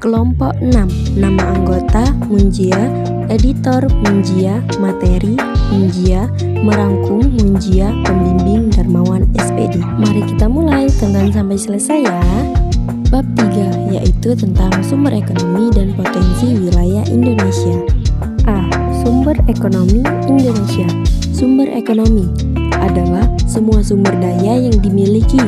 Kelompok 6. Nama anggota Munjia, editor Munjia, materi Munjia, merangkum Munjia, pembimbing Darmawan SPD. Mari kita mulai, tonton sampai selesai ya. Bab 3, yaitu tentang sumber ekonomi dan potensi wilayah Indonesia. A. Sumber ekonomi Indonesia. Sumber ekonomi adalah semua sumber daya yang dimiliki,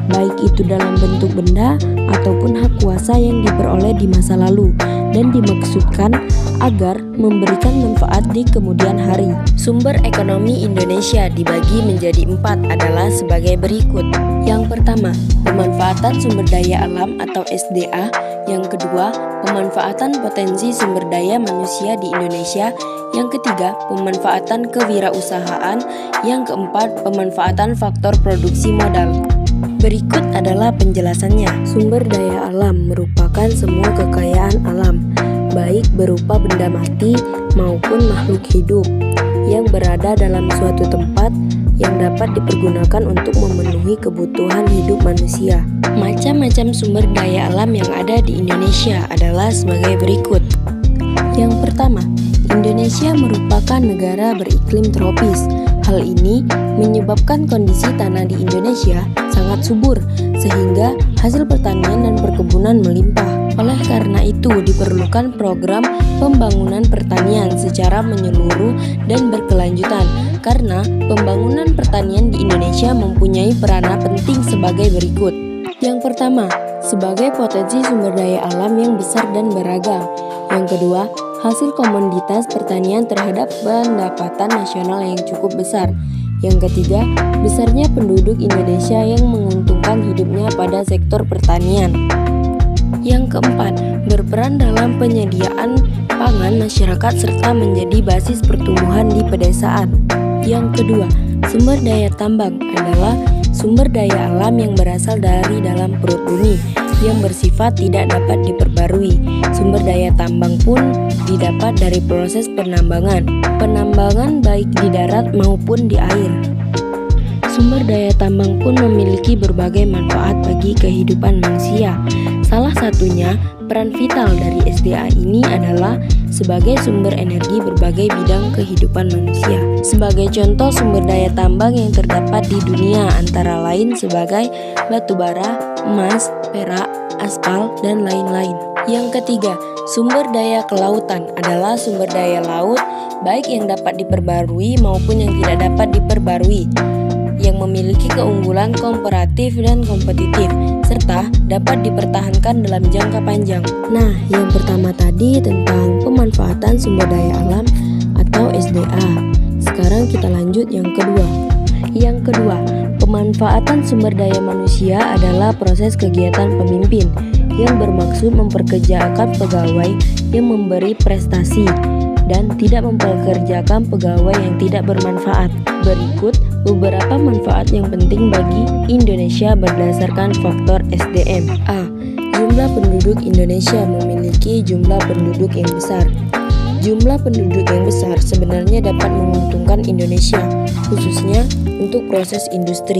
baik itu dalam bentuk benda ataupun hak kuasa yang diperoleh di masa lalu dan dimaksudkan agar memberikan manfaat di kemudian hari. Sumber ekonomi Indonesia dibagi menjadi 4 adalah sebagai berikut. Yang pertama, pemanfaatan sumber daya alam atau SDA. Yang kedua, pemanfaatan potensi sumber daya manusia di Indonesia. Yang ketiga, pemanfaatan kewirausahaan. Yang keempat, pemanfaatan faktor produksi modal. Berikut adalah penjelasannya. Sumber daya alam merupakan semua kekayaan alam, baik berupa benda mati maupun makhluk hidup yang berada dalam suatu tempat yang dapat dipergunakan untuk memenuhi kebutuhan hidup manusia. Macam-macam sumber daya alam yang ada di Indonesia adalah sebagai berikut. Yang pertama, Indonesia merupakan negara beriklim tropis. Hal ini menyebabkan kondisi tanah di Indonesia sangat subur, sehingga hasil pertanian dan perkebunan melimpah. Oleh karena itu, diperlukan program pembangunan pertanian secara menyeluruh dan berkelanjutan, karena pembangunan pertanian di Indonesia mempunyai peranan penting sebagai berikut. Yang pertama, sebagai potensi sumber daya alam yang besar dan beragam. Yang kedua, hasil komoditas pertanian terhadap pendapatan nasional yang cukup besar. Yang ketiga, besarnya penduduk Indonesia yang menguntungkan hidupnya pada sektor pertanian. Yang keempat, berperan dalam penyediaan pangan masyarakat serta menjadi basis pertumbuhan di pedesaan. Yang kedua, sumber daya tambang adalah sumber daya alam yang berasal dari dalam perut bumi yang bersifat tidak dapat diperbarui. Sumber daya tambang pun didapat dari proses penambangan baik di darat maupun di air. Sumber daya tambang pun memiliki berbagai manfaat bagi kehidupan manusia. Salah satunya, peran vital dari SDA ini adalah sebagai sumber energi berbagai bidang kehidupan manusia. Sebagai contoh sumber daya tambang yang terdapat di dunia antara lain sebagai batu bara, emas, perak, aspal, dan lain-lain. Yang ketiga, sumber daya kelautan adalah sumber daya laut baik yang dapat diperbarui maupun yang tidak dapat diperbarui, yang memiliki keunggulan komparatif dan kompetitif, serta dapat dipertahankan dalam jangka panjang. Nah, yang pertama tadi tentang pemanfaatan sumber daya alam atau SDA. Sekarang kita lanjut yang kedua. Yang kedua, pemanfaatan sumber daya manusia adalah proses kegiatan pemimpin yang bermaksud memperkerjakan pegawai yang memberi prestasi dan tidak mempekerjakan pegawai yang tidak bermanfaat. Berikut beberapa manfaat yang penting bagi Indonesia berdasarkan faktor SDM. A. Jumlah penduduk Indonesia memiliki jumlah penduduk yang besar. Jumlah penduduk yang besar sebenarnya dapat menguntungkan Indonesia, khususnya untuk proses industri.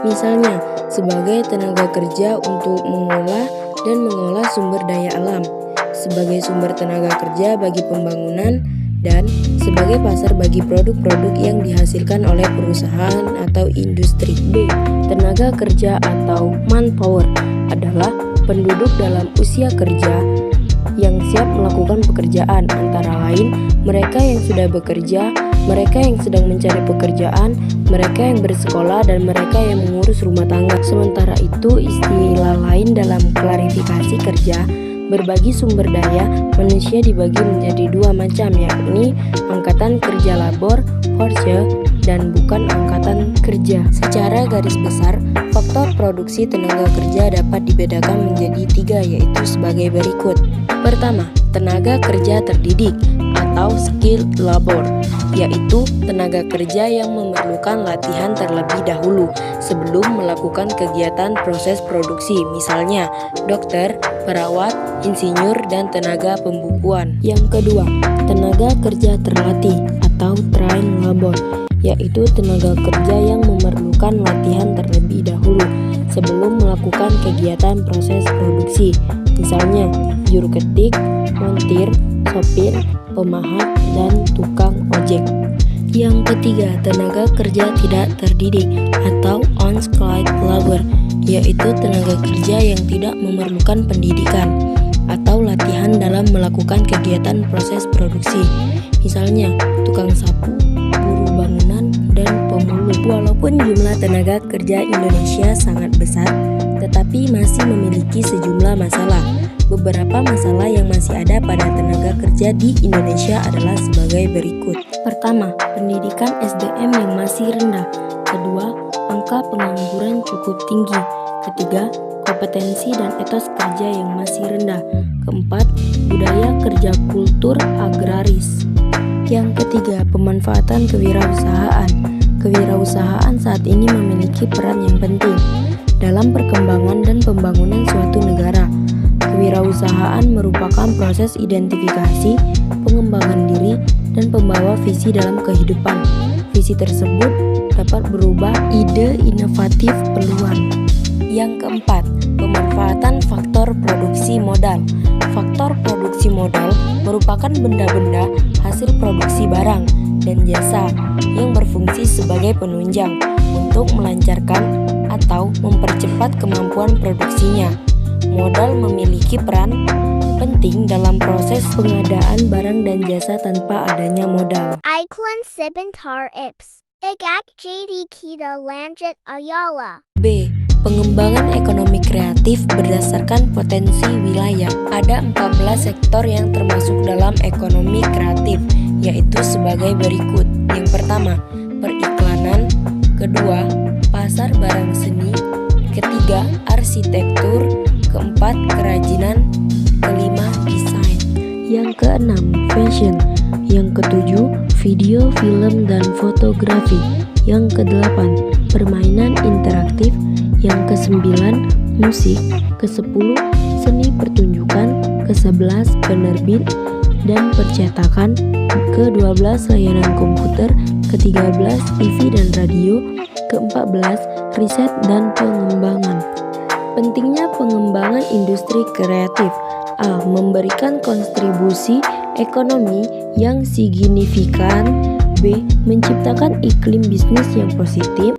Misalnya, sebagai tenaga kerja untuk mengolah dan mengolah sumber daya alam, sebagai sumber tenaga kerja bagi pembangunan, dan sebagai pasar bagi produk-produk yang dihasilkan oleh perusahaan atau industri. B. Tenaga kerja atau manpower adalah penduduk dalam usia kerja yang siap melakukan pekerjaan, antara lain mereka yang sudah bekerja, mereka yang sedang mencari pekerjaan, mereka yang bersekolah, dan mereka yang mengurus rumah tangga. Sementara itu, istilah lain dalam klarifikasi kerja berbagi sumber daya manusia dibagi menjadi 2 macam, yakni angkatan kerja labor, force, dan bukan angkatan kerja. Secara garis besar, faktor produksi tenaga kerja dapat dibedakan menjadi 3, yaitu sebagai berikut. Pertama, tenaga kerja terdidik atau skilled labor, yaitu tenaga kerja yang memerlukan latihan terlebih dahulu sebelum melakukan kegiatan proses produksi, misalnya dokter, perawat, insinyur, dan tenaga pembukuan. Yang kedua, tenaga kerja terlatih atau trained labor, yaitu tenaga kerja yang memerlukan latihan terlebih dahulu sebelum melakukan kegiatan proses produksi, misalnya juru ketik, montir, sopir, pemahat, dan tukang ojek. Yang ketiga, tenaga kerja tidak terdidik atau unskilled labor, yaitu tenaga kerja yang tidak memerlukan pendidikan atau latihan dalam melakukan kegiatan proses produksi. Misalnya, tukang sapu, buruh bangunan, dan pemulung. Walaupun jumlah tenaga kerja Indonesia sangat besar, tetapi masih memiliki sejumlah masalah. Beberapa masalah yang masih ada pada tenaga kerja di Indonesia adalah sebagai berikut. Pertama, pendidikan SDM yang masih rendah. Kedua, angka pengangguran cukup tinggi. Ketiga, kompetensi dan etos kerja yang masih rendah. Keempat, budaya kerja kultur agraris. Yang ketiga, pemanfaatan kewirausahaan. Kewirausahaan saat ini memiliki peran yang penting dalam perkembangan dan pembangunan suatu negara. Kewirausahaan merupakan proses identifikasi, pengembangan diri, dan pembawa visi dalam kehidupan. Visi tersebut dapat berubah ide inovatif peluang. Yang keempat, pemanfaatan faktor produksi modal. Faktor produksi modal merupakan benda-benda hasil produksi barang dan jasa yang berfungsi sebagai penunjang untuk melancarkan atau mempercepat kemampuan produksinya. Modal memiliki peran penting dalam proses pengadaan barang dan jasa tanpa adanya modal. Iklan sebentar Ips. Egak jadi kita lanjut Ayala. B. Pengembangan ekonomi kreatif berdasarkan potensi wilayah. Ada 14 sektor yang termasuk dalam ekonomi kreatif, yaitu sebagai berikut. Yang pertama, periklanan. Kedua, pasar barang seni. Ketiga, arsitektur. Keempat, kerajinan. Kelima, desain. Yang keenam, fashion. Yang ketujuh, video, film, dan fotografi. Yang kedelapan, permainan interaktif. Yang kesembilan, musik. Kesepuluh, seni pertunjukan. Kesebelas, penerbit dan percetakan. Ke-12, layanan komputer. Ke-13, TV dan radio. Ke-14, riset dan pengembangan. Pentingnya pengembangan industri kreatif. A. Memberikan kontribusi ekonomi yang signifikan. B. Menciptakan iklim bisnis yang positif.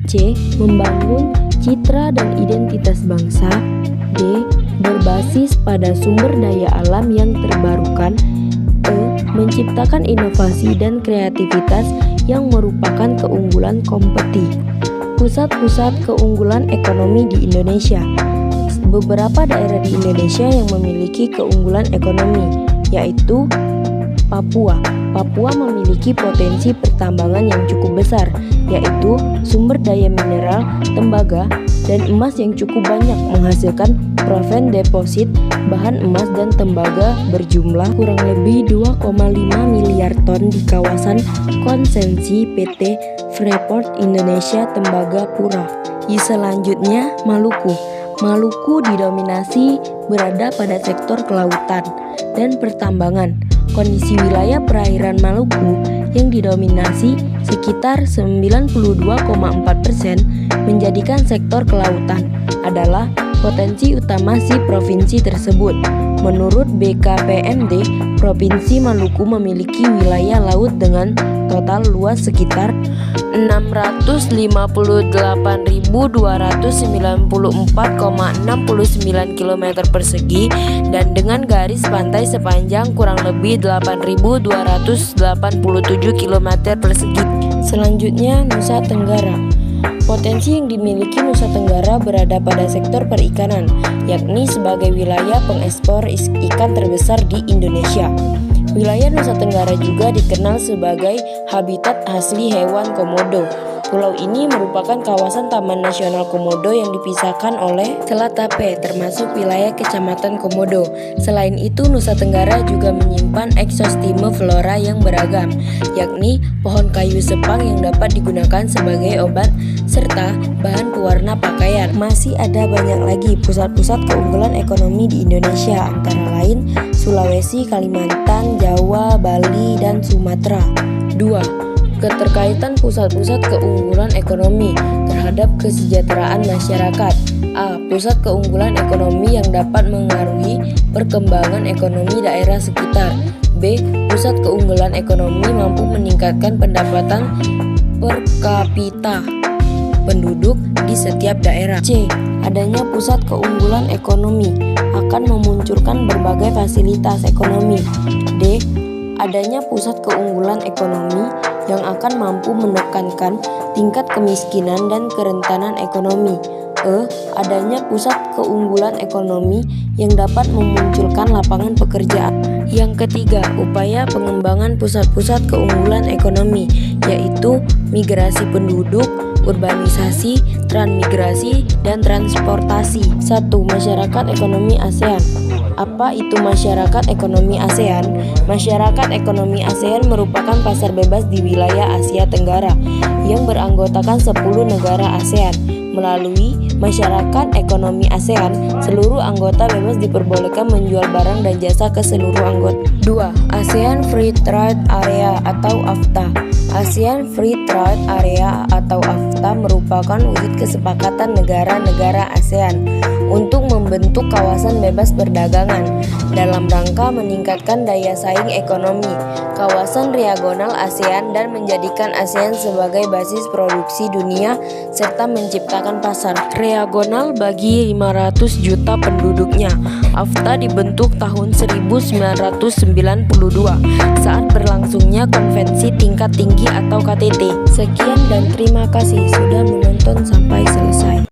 C. Membangun citra dan identitas bangsa. D. Berbasis pada sumber daya alam yang terbarukan. E. Menciptakan inovasi dan kreativitas yang merupakan keunggulan kompetitif. Pusat-pusat keunggulan ekonomi di Indonesia. Beberapa daerah di Indonesia yang memiliki keunggulan ekonomi, yaitu Papua. Papua memiliki potensi pertambangan yang cukup besar, yaitu sumber daya mineral, tembaga, dan emas yang cukup banyak, menghasilkan proven deposit bahan emas dan tembaga berjumlah kurang lebih 2,5 miliar ton di kawasan konsesi PT Freeport Indonesia Tembagapura. Selanjutnya, Maluku. Maluku didominasi berada pada sektor kelautan dan pertambangan. Kondisi wilayah perairan Maluku yang didominasi sekitar 92,4% menjadikan sektor kelautan adalah potensi utama si provinsi tersebut. Menurut BKPMD, Provinsi Maluku memiliki wilayah laut dengan total luas sekitar 658.294,69 km persegi dan dengan garis pantai sepanjang kurang lebih 8.287 km persegi. Selanjutnya, Nusa Tenggara. Potensi yang dimiliki Nusa Tenggara berada pada sektor perikanan, yakni sebagai wilayah pengekspor ikan terbesar di Indonesia. Wilayah Nusa Tenggara juga dikenal sebagai habitat asli hewan komodo. Pulau ini merupakan kawasan Taman Nasional Komodo yang dipisahkan oleh Selat Tape, termasuk wilayah Kecamatan Komodo. Selain itu, Nusa Tenggara juga menyimpan ekosistem flora yang beragam, yakni pohon kayu sepang yang dapat digunakan sebagai obat serta bahan pewarna pakaian. Masih ada banyak lagi pusat-pusat keunggulan ekonomi di Indonesia, antara lain Sulawesi, Kalimantan, Jawa, Bali, dan Sumatera. 2. Keterkaitan pusat-pusat keunggulan ekonomi terhadap kesejahteraan masyarakat. A. Pusat keunggulan ekonomi yang dapat mengaruhi perkembangan ekonomi daerah sekitar. B. Pusat keunggulan ekonomi mampu meningkatkan pendapatan per kapita penduduk di setiap daerah. C. Adanya pusat keunggulan ekonomi akan memunculkan berbagai fasilitas ekonomi. D. Adanya pusat keunggulan ekonomi yang akan mampu menekankan tingkat kemiskinan dan kerentanan ekonomi. E. Adanya pusat keunggulan ekonomi yang dapat memunculkan lapangan pekerjaan. Yang ketiga, upaya pengembangan pusat-pusat keunggulan ekonomi, yaitu migrasi penduduk, urbanisasi, transmigrasi, dan transportasi. 1. Masyarakat ekonomi ASEAN. Apa itu masyarakat ekonomi ASEAN? Masyarakat ekonomi ASEAN merupakan pasar bebas di wilayah Asia Tenggara yang beranggotakan 10 negara ASEAN. Melalui masyarakat ekonomi ASEAN, seluruh anggota bebas diperbolehkan menjual barang dan jasa ke seluruh anggota. 2. ASEAN Free Trade Area atau AFTA. ASEAN Free Trade Area atau AFTA merupakan wujud kesepakatan negara-negara ASEAN untuk membentuk kawasan bebas perdagangan dalam rangka meningkatkan daya saing ekonomi kawasan regional ASEAN dan menjadikan ASEAN sebagai basis produksi dunia serta menciptakan pasar regional bagi 500 juta penduduknya. AFTA dibentuk tahun 1992 saat berlangsungnya konvensi tingkat tinggi atau KTT. Sekian dan terima kasih sudah menonton sampai selesai.